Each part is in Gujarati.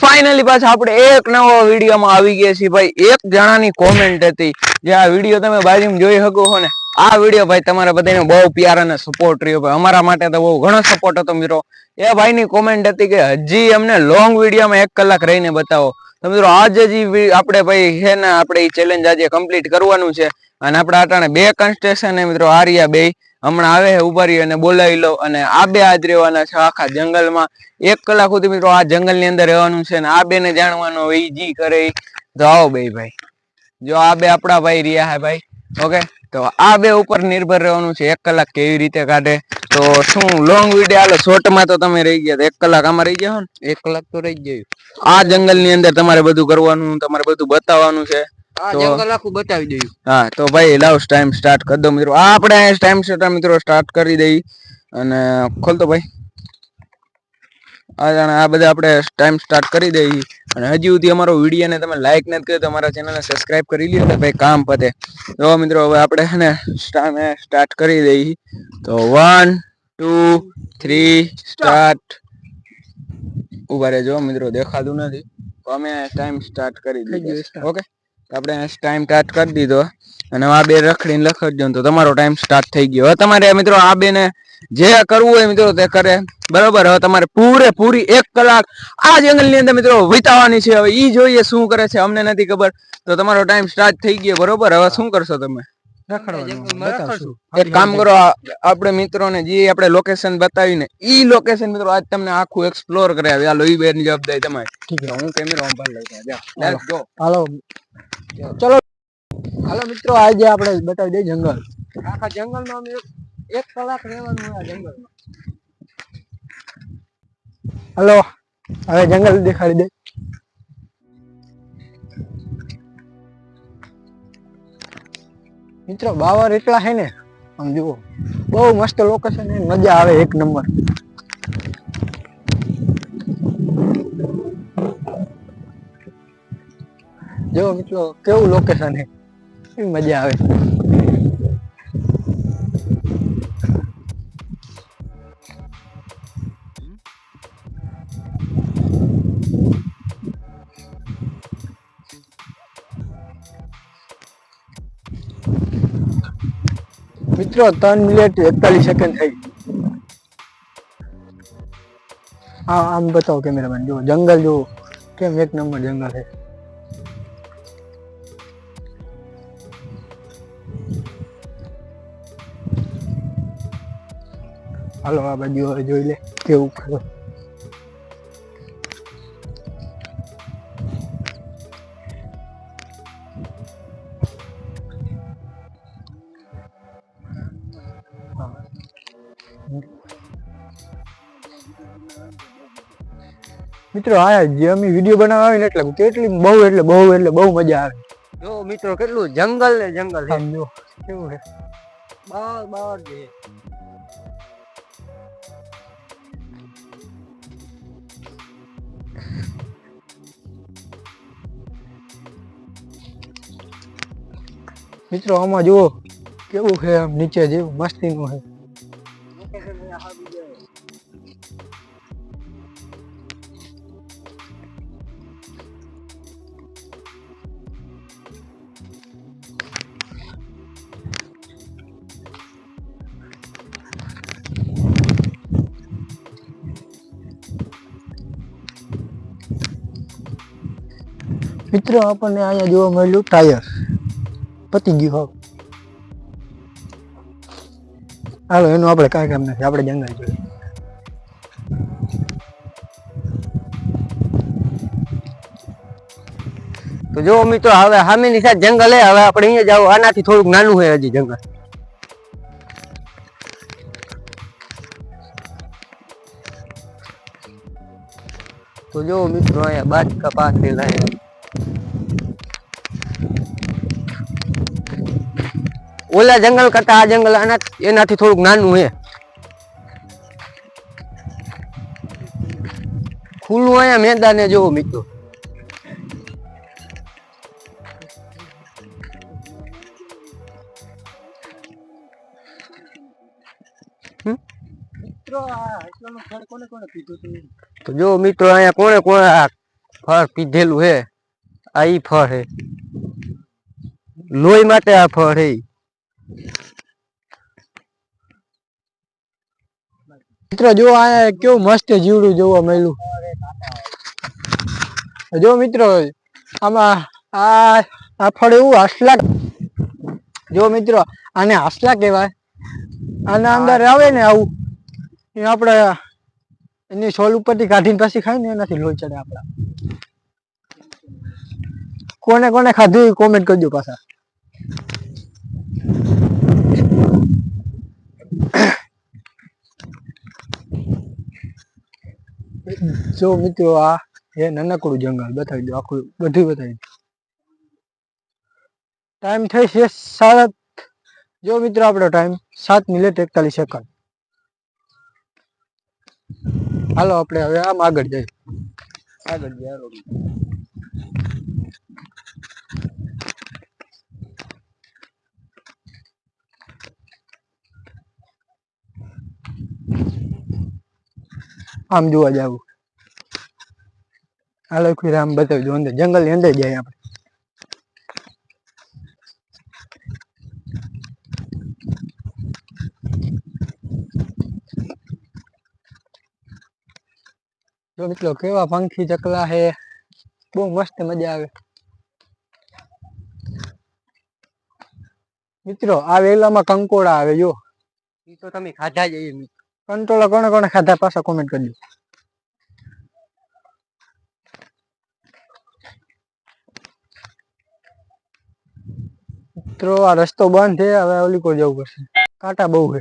ફાઇનલી પાછા આપણે એક નવો વિડીયોમાં આવી ગયા છીએ ભાઈ. એક જણાની કોમેન્ટ હતી જે આ વિડીયો તમે બાજુમાં જોઈ શકો છો ને. આ વિડીયો ભાઈ તમારા બધાનો બહુ પ્યાર અને સપોર્ટ રહ્યો ભાઈ. અમારા માટે તો બહુ ઘણો સપોર્ટ હતો મિત્રો. એ ભાઈની કોમેન્ટ હતી કે હજી અમને લોંગ વિડીયોમાં 1 કલાક રહીને બતાવો. તો મિત્રો આજે જ આપણે ભાઈ છે ને આપણે એ ચેલેન્જ આજે કમ્પ્લીટ કરવાનું છે. અને આપણા અટાણે 2 કન્સ્ટેશન મિત્રો આર્યા 2 હમણાં આવે છે ઉભા રહી અને બોલાવી લો. અને આ 2 આજ રહેવાના છે આખા જંગલમાં 1 કલાક સુધી મિત્રો આ જંગલ ની અંદર રહેવાનું છે. ને આ 2 ને જાણવાનું હોય જી કરે. તો આવો ભાઈ જો આ 2 આપણા ભાઈ રહ્યા હે ભાઈ. ઓકે તો આ 2 ઉપર નિર્ભર રહેવાનું છે 1 કલાક કેવી રીતે કાઢે. તો શું લોંગ વિડીયો હાલો શોર્ટમાં તો તમે રહી ગયા 1 કલાક આમાં રહી ગયા ને 1 કલાક તો રહી ગયું. આ જંગલ ની અંદર તમારે બધું કરવાનું, તમારે બધું બતાવવાનું છે. જંગલ આખું બતાવી દઉં. હા તો ભાઈ લાવ ટાઈમ સ્ટાર્ટ કરી દો મિત્રો. આ આપણે ટાઈમ સેટર મિત્રો સ્ટાર્ટ કરી દઈ. અને ખોલતો ભાઈ આ બધા આપણે ટાઈમ સ્ટાર્ટ કરી દઈએ. અને હજી સુધી અમારો વિડીયો ને તમે લાઈક નથી કર્યો તો અમારા ચેનલને સબસ્ક્રાઇબ કરી લ્યો એટલે ભાઈ કામ પતે. જો મિત્રો હવે આપણે છે ને સ્ટાર્ટ કરી દઈએ. તો 1 2 3 સ્ટાર્ટ. ઉભા રહેજો મિત્રો દેખાતું નથી. તો અમે ટાઈમ સ્ટાર્ટ કરી દીધો. ઓકે આપણે ટાઈમ સ્ટાર્ટ કરી દીધો. અને આ 2 રખડીને લખડજો તો તમારો ટાઈમ સ્ટાર્ટ થઈ ગયો. હવે તમારે મિત્રો આ 2 ને જે કરવું હોય મિત્રો તે કરે. બરોબર. હવે તમારે પૂરી 1 કલાક આ જંગલ ની અંદર મિત્રો વિતાવવાની છે. હવે ઈ જોઈએ શું કરે છે અમને નથી ખબર. તો તમારો ટાઈમ સ્ટાર્ટ થઈ ગયો. બરોબર. હવે શું કરશો તમે? એક કામ કરો, આપણે મિત્રોને જે આપણે લોકેશન બતાવીને ઈ લોકેશન મિત્રો આજ તમને આખું એક્સપ્લોર કરાવી. હાલો ઈ બેની જવાબદારી તમારી. ઠીક છે હું કેમેરો સંભાળ લઉં. Let's go. હાલો ચલો હાલો મિત્રો આજે આપણે બતાવી દઈએ જંગલ. આખા જંગલમાં અમે 1 કલાક રહેવાનું હોય આ જંગલમાં. હાલો હવે જંગલ દેખાડી દે મિત્રો. બાવર એટલા હે ને આમ જુઓ બહુ મસ્ત લોકેશન છે. મજા આવે 1 નંબર. જો મિત્રો કેવું લોકેશન છે. કેવી મજા આવે. મિત્રો 3 મિનિટ 41 સેકન્ડ થઈ. હા આમ બતાવો કેમેરામેન. જો જંગલ જો કેમ 1 નંબર જંગલ છે. હાલો આ બાજુ જોઈ લે કેવું ખરું. મિત્રો આ જે અમે વિડીયો બનાવવા આવે ને એટલે કેટલી બહુ મજા આવે. જો મિત્રો કેટલું જંગલ ને જંગલ છે. જો કેવું છે બાવર છે. મિત્રો આમાં જુઓ કેવું છે આમ નીચે જેવું મસ્તીનું છે. મિત્રો આપણને અહીંયા જોવા મળ્યું ટાયર. પતી ગયું હવે. હાલો એનું આપણે કાંઈ કામ નથી. આપણે જંગલ જોઈએ. તો જો મિત્રો હવે સામેની સાઈડ જંગલ હે. હવે આપણે અહીંયા જાવ. આનાથી થોડુંક નાનું છે હજી જંગલ. તો જો મિત્રો અહીંયા બાજકા પાથરેલા છે. ઓલા જંગલ કરતા આ જંગલ એનાથી થોડુંક નાનું છે. ખુલ્લું અહીંયા મેદાને જોવો મિત્રો. તો જો મિત્રો અહીંયા કોને ફળ પીધેલું હે આ ઈ ફળ હે લોહી માટે આ ફળ હે મિત્રો જો આ કેવું મસ્ત જીવડું જોવા મળ્યું જો મિત્રો આમાં આ ફળ એવું આસલા જો મિત્રો આને આસલા કહેવાય આના અંદર આવે ને આવું એ આપણે એની સોલ ઉપરથી કાઢીને પછી ખાય ને એનાથી લોહી ચડે આપડા કોને કોને ખાધું કોમેન્ટ કરજો પાછા જો મિત્રો આ એ નાનકડું જંગલ બતાવી દો આખું બધું બતાવી દો ટાઈમ થઈ છે 7 જો મિત્રો આપણો ટાઈમ 7:41 હાલો આપણે હવે આમ આગળ જઈએ આમ જોવા જાવું હાલો ખીર આમ બતાવી દો અંદર જંગલ ની અંદર જાય આપણે જો મિત્રો કેવા પંખી ચકલા હે બહુ મસ્ત મજા આવે મિત્રો આ વેલામાં કંકોડા આવે જો ઈ તો તમે ખાધા જ કંટોળા કોને કોને ખાધા પાછા કોમેન્ટ કરજો મિત્રો આ રસ્તો બંધ છે હવે ઓલી કોર જવું પડશે કાંટા બહુ છે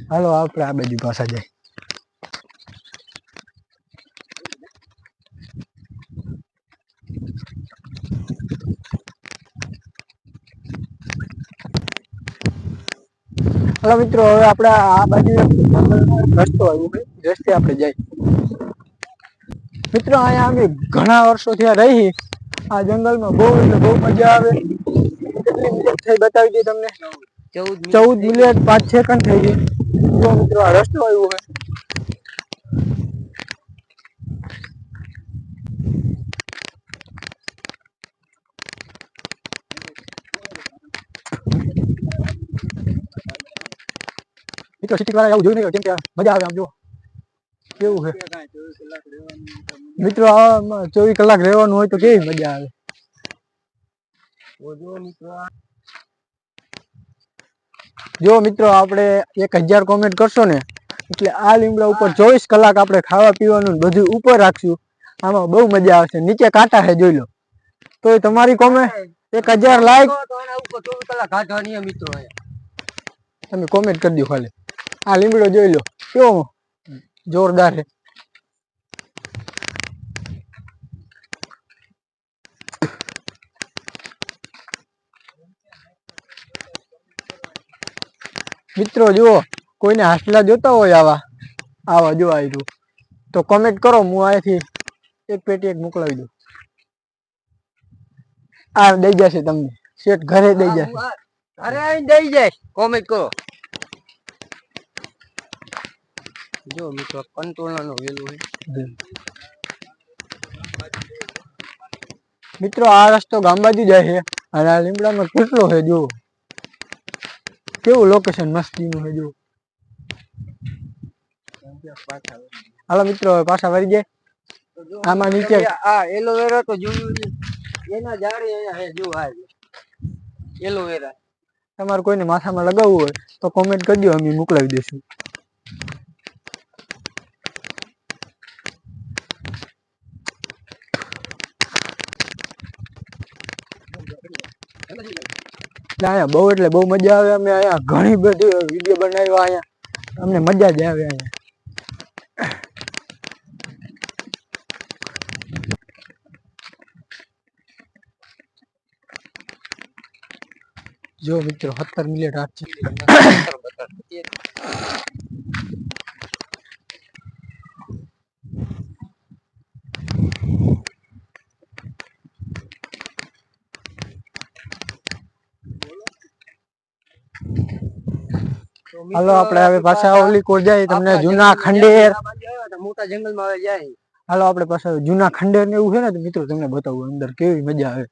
હાલો આપણે આ બાજુ પાછા જાય હાલો મિત્રો હવે આપણે આ બાજુ રસ્તો આવ્યો છે રસ્તે આપણે જાય મિત્રો અહીંયા અમે ઘણા વર્ષોથી આ રહી આ જંગલમાં બહુ એટલે બહુ મજા આવે કેટલી મિનિટ થઈ બતાવી દઈએ તમને 14 મિનિટ 5 સેકન્ડ થઈ ગઈ જો મિત્રો આ રસ્તો આવ્યો છે મિત્રો સિટી વાળા આવું જોઈ નહીં કેમ કે મજા આવે આમ જો કેવું છે મિત્રો આ 24 કલાક રહેવાનું હોય તો કેવી મજા આવે જો મિત્રો આપણે 1000 કોમેન્ટ કરશો ને એટલે આ લીમડા ઉપર 24 કલાક આપણે ખાવા પીવાનું બધું ઉપર રાખશું આમાં બહુ મજા આવશે નીચે કાંટા છે જોઈ લો તો તમારી કોમેન્ટ 1000 લાઈક તમે કોમેન્ટ કરી દો ખાલી આ લીમડો જોઈ લો કેવો જોરદાર છે મિત્રો જુઓ કોઈને હાસલા જોતા હોય આવા જો આવ્યું તો કોમેન્ટ કરો હું અહીંથી એક પેટી એક મોકલાવી દઉં આ દઈ જશે તમને શેઠ ઘરે દઈ જશે અરે આઈને દઈ જાય કોમેન્ટ કરો જો મિત્રો કંટોળાનો વેલું છે મિત્રો આ રસ્તો ગામ બાજુ જાય છે અને આ લીમડામાં કેટલો છે જો કેવું લોકેશન મસ્તીનું છે જો હાલો મિત્રો પાછા વળી જાય આમાં નીચે આ એલોવેરા તો જોયું એના ઝાડ અહીંયા હે જો આ એલોવેરા તમારે કોઈને માથામાં લગાવવું હોય તો કોમેન્ટ કરજો અમે મોકલાવી દઈશું અહીંયા બહુ એટલે બહુ મજા આવે અમે અહીંયા ઘણી બધી વિડીયો બનાવ્યા અહીંયા અમને મજા જ આવે અહીંયા જો મિત્રો 17 મિનિટ આજ છે હાલો આપણે હવે પાછા ઓલી કોર જાય તમને જૂના ખંડેર મોટા જંગલમાં હવે જાય. હાલો આપણે પાછા જૂના ખંડેર ને એવું છે ને તો મિત્રો તમને બતાવું અંદર કેવી મજા આવે.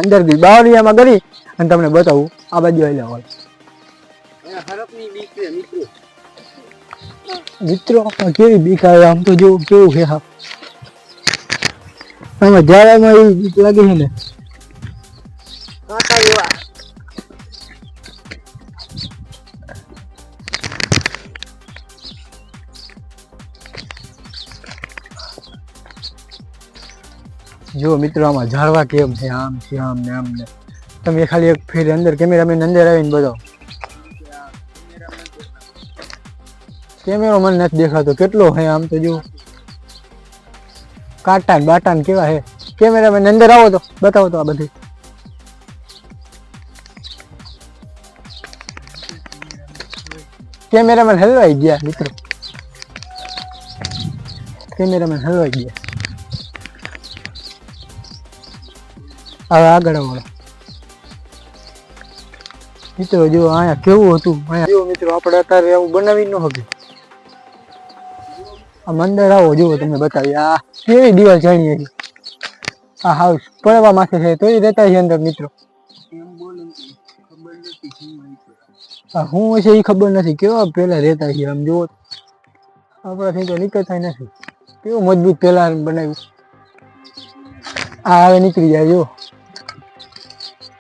અંદર ગઈ બાવળિયામાં કરી અને તમને બતાવું આ બાજુ આવેલા હોય અહીંયા હરપની બીક છે મિત્રો. મિત્રો કેવી બીક આવે આમ તો જો કેવું છે હા આમાં જાળામાં એવી બીક લાગે છે ને કાંટા એવા. જો મિત્રો આમાં ઝાડવા કેમ છે આમ છે આમ ને આમ ને તમે ખાલી એક ફેર અંદર કેમેરામેન અંદર આવીને બતાવો. કેમેરો મને નથી દેખાતો કેટલો હે આમ તો જો કાંટા ને બાટા ને કેવા હે. કેમેરામેન અંદર આવો તો બતાવો તો આ બધી. કેમેરામેન હલવાઈ ગયા મિત્રો. કેમેરામેન હલવાઈ ગયા. હવે આગળ વાળો મિત્રો જો અહીંયા કેવું હતું અહીંયા જો મિત્રો આપણે અત્યારે એવું બનાવી ન શકે. આમ અંદર આવો જુઓ તમને બતાવી આ કેવી દિવાલ જાણીએ છે. આ હાઉસ પડવા માથે છે તોય રહેતા છે અંદર મિત્રો. હું છે એ ખબર નથી કેવા પેલા રહેતા છે આમ જુઓ આપણાથી તો નીકળતા નથી. કેવું મજબૂત પેલા બનાવ્યું. આ હવે નીકળી જાય જો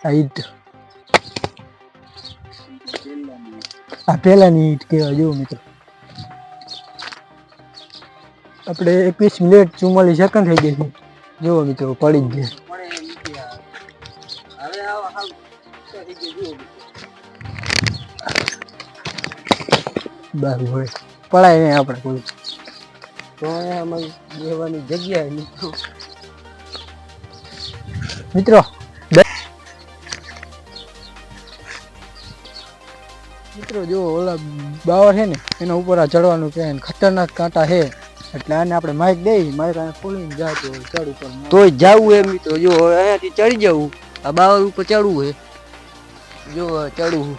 ઈટ આ પેલાની ઈટ કેવા જો મિત્રો. આપણે 21 મિનિટ 44 સેકન્ડ થઈ ગઈ છે જો મિત્રો પડી જ ગયા. હવે આવો હાલ થઈ ગયું. બસ હોય પડાય નહીં આપણે કોઈ તો અહીંયા અમારી બેહવાની જગ્યા મિત્રો. મિત્રો મિત્રો જો ઓલા બાવર છે ને એના ઉપર આ ચડવાનું કે ખતરનાક કાંટા છે એટલે આને આપણે માઇક દઈ માઇક આને ખોલીને જાય તો ચડ ઉપર તોય જાવું એમ મિત્રો. જો હવે અહીંયાથી ચડી જવું આ બાવર ઉપર ચડવું હે. જો ચડવું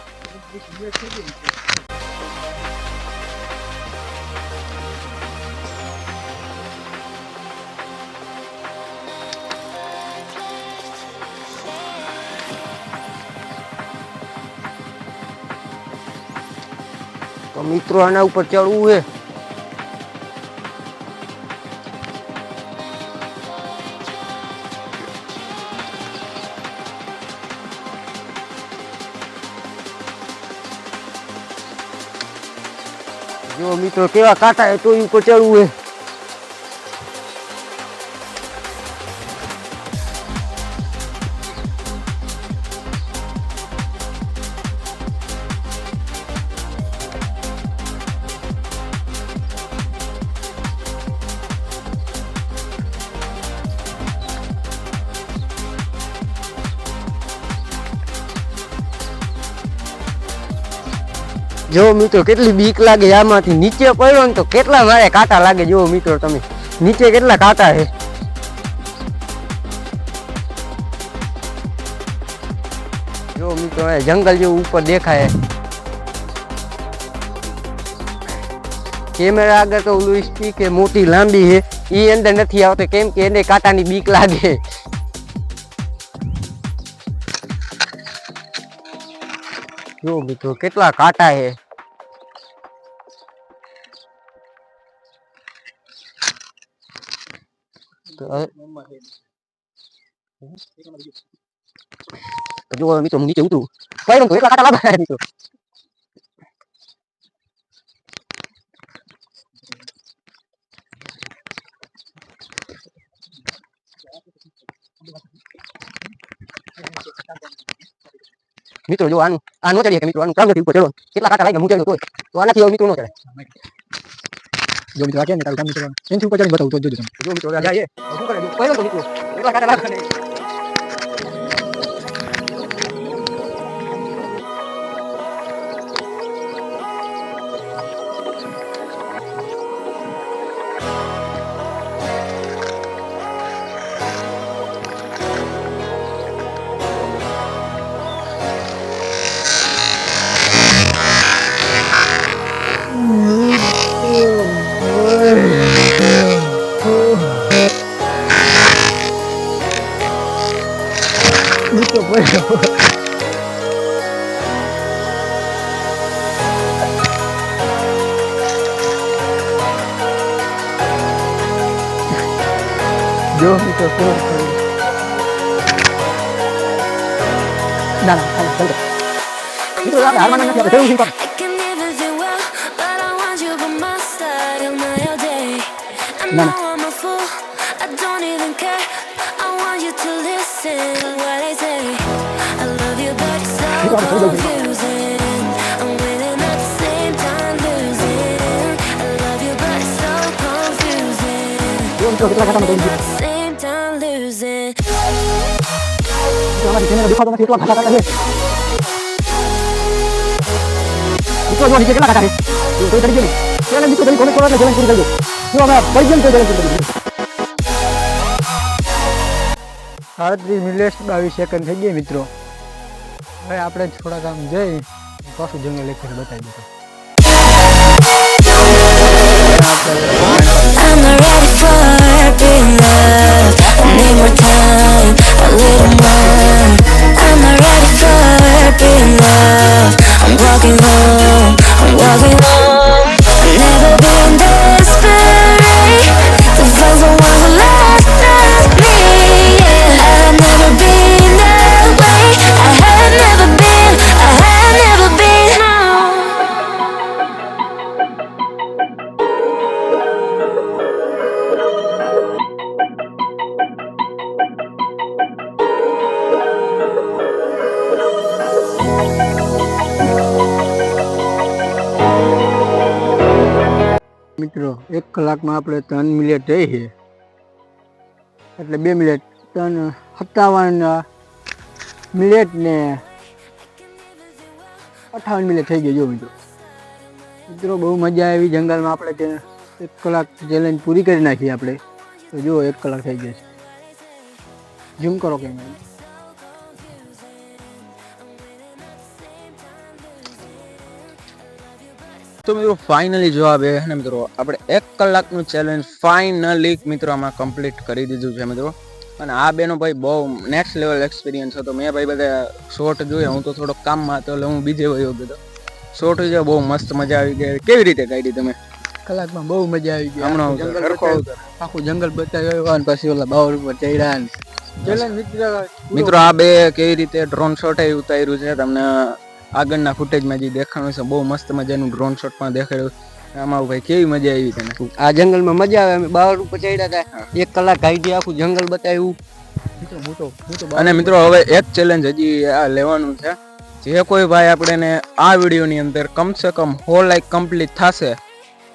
તો મિત્રો આના ઉપર ચડવું હે. જો મિત્રો કેવા કાંટા હે તો ઉપર ચડવું હે. જો મિત્રો કેટલી બીક લાગે આમાંથી નીચે પડ્યો ને તો કેટલા મારે કાંટા લાગે. જો મિત્રો તમે નીચે કેટલા કાંટા છે. જો મિત્રો જંગલ જેવું ઉપર દેખાય. કેમેરા આગળ તો ઓલું સ્ટીક એ મોટી લાંબી છે એ અંદર નથી આવતો કેમ કે એને કાંટાની બીક લાગે. જો મિત્રો કેટલા કાંટા છે. જો મિત્રો નીચે ઉતરું પડ્યો તો એટલા કાંટા લાગે મિત્રો. મિત્રો જો આનું આ નો ચડીએ કે મિત્રો આનું કામ નથી ઉપર ચડો કેટલા કાંટા લાગે હું ચડ્યો તોય તો આનાથી હવે મિત્રો નો ચડે જો મિત્રો આ કે ને તારું કામ કરવાનું એનથી ઉપર ચડીને બતાવું તો જોજો તમે જો મિત્રો આ જાય શું કરે પહેલો તો મિત્રો કેટલા કાંટા લાગે ને મિત્રો પડ્યો જો મિત્રો કેવો પડ્યો ના ના ચાલો મિત્રો આપણે હાલમાં નથી આપણે કેવું I can never do well, but I want you by my side in my all day. I know I'm a fool, I don't even care. I want you to listen to what I say. I love you, but it's so confusing. I'm winning at the same time losing. I love you, but it's so confusing. જો મિત્રો કેટલા કાંટા માં At the same time losing. અમારી ચેનલ દેખાતો નથી એટલા કાંટા છે મિત્રો જો નીચે કેટલા કાંટા છે જો કોઈ તરીકે નહીં ચેનલ મિત્રો તમે કોમેન્ટ કરો એટલે ચેનલ પૂરી કરી દો જો અમે પરિજન તો ચેનલ પૂરી કરી દો 38 મિનિટ 22 સેકન્ડ થઈ ગઈ મિત્રો હવે આપણે થોડાક આમ જઈ પાછું જંગલ એક ફેર બતાવી દઉં I'm not ready for being loved. I need more time, a little more. I'm not ready for being loved. I'm walking home, I'm walking home. I've never been desperate to find someone who loves me. Yeah, I've never been that way. I have never been, I have never been. No. મિત્રો 1 કલાકમાં આપણે 3 મિનિટ થઈ છે એટલે 2 મિનિટ 57 મિનિટ ને 58 મિનિટ થઈ ગઈ જો મિત્રો મિત્રો બહુ મજા આવી જંગલમાં આપણે તે 1 કલાક ચેલેન્જ પૂરી કરી નાખી આપણે તો જો 1 કલાક થઈ ગઈ છે ઝૂમ કરો કેમેરા તો મિત્રો ફાઇનલી જવાબ એ છે ને મિત્રો આપણે 1 કલાકનું ચેલેન્જ ફાઇનલી મિત્રો આમાં કમ્પ્લીટ કરી દીધું છે મિત્રો અને આ બેનો ભાઈ બહુ નેક્સ્ટ લેવલ એક્સપિરિયન્સ હતો મેં ભાઈ બધા શોર્ટ જોયા હું તો થોડોક કામમાં હતો એટલે હું બીજે વયો ગયો શોર્ટ જો બહુ મસ્ત મજા આવી ગઈ કેવી રીતે કાઢી તમે કલાકમાં બહુ મજા આવી ગઈ હમણાં જંગલ સરખો આખું જંગલ બતાવ્યું અને પછી ઓલા બાવર ઉપર ચડ્યા ને ચેલેન્જ મિત્રો આ બે કેવી રીતે ડ્રોન શોટ એ ઉતાર્યું છે તમને આગળના ફૂટેજમાં જે દેખાણું છે બહુ મસ્ત મજાનું ડ્રોન શોટ પણ દેખાડ્યું આમાં ભાઈ કેવી મજા આવી તને આ જંગલમાં મજા આવે અમે બાવર ઉપર ચડ્યા હતા 1 કલાક ગાઈડી આખું જંગલ બતાવ્યું અને મિત્રો હવે એક ચેલેન્જ હજી આ લેવાનું છે જે કોઈ ભાઈ આપણે આ વિડીયોની અંદર કમસે કમ હોલ લાઈક કમ્પ્લીટ થશે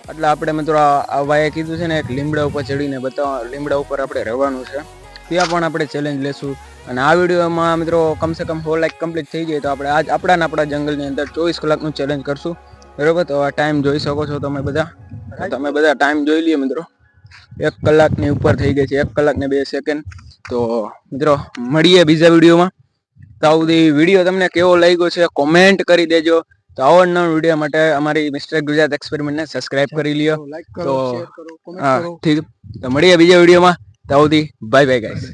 એટલે આપણે મિત્રો આ ભાઈએ કીધું છે ને એક લીમડા ઉપર ચડીને બતાવવા લીમડા ઉપર આપણે રહેવાનું છે ત્યાં પણ આપણે ચેલેન્જ લેશું અને આ વિડીયોમાં મિત્રો કમસે કમ હોલ લાઈક કમ્પ્લીટ થઈ જાય તો આપણે આજ આપણા જંગલની અંદર 24 કલાકનું ચેલેન્જ કરશું બરોબર તો આ ટાઈમ જોઈ શકો છો તમે બધા ટાઈમ જોઈ લ્યો મિત્રો 1 કલાકની ઉપર થઈ ગઈ છે 1 કલાક ને 2 સેકન્ડ તો મિત્રો મળીએ બીજા વિડીયોમાં તો સુધી વિડીયો તમને કેવો લાગ્યો છે કોમેન્ટ કરી દેજો તો આવો નવો વિડીયો માટે અમારી મિસ્ટર ગુજરાત એક્સપેરિમેન્ટને સબસ્ક્રાઇબ કરી લ્યો લાઈક તો કરો શેર કરો કોમેન્ટ હા કરો ઠીક તો મળીએ બીજા વિડીયોમાં તો સુધી બાય બાય ગાઈસ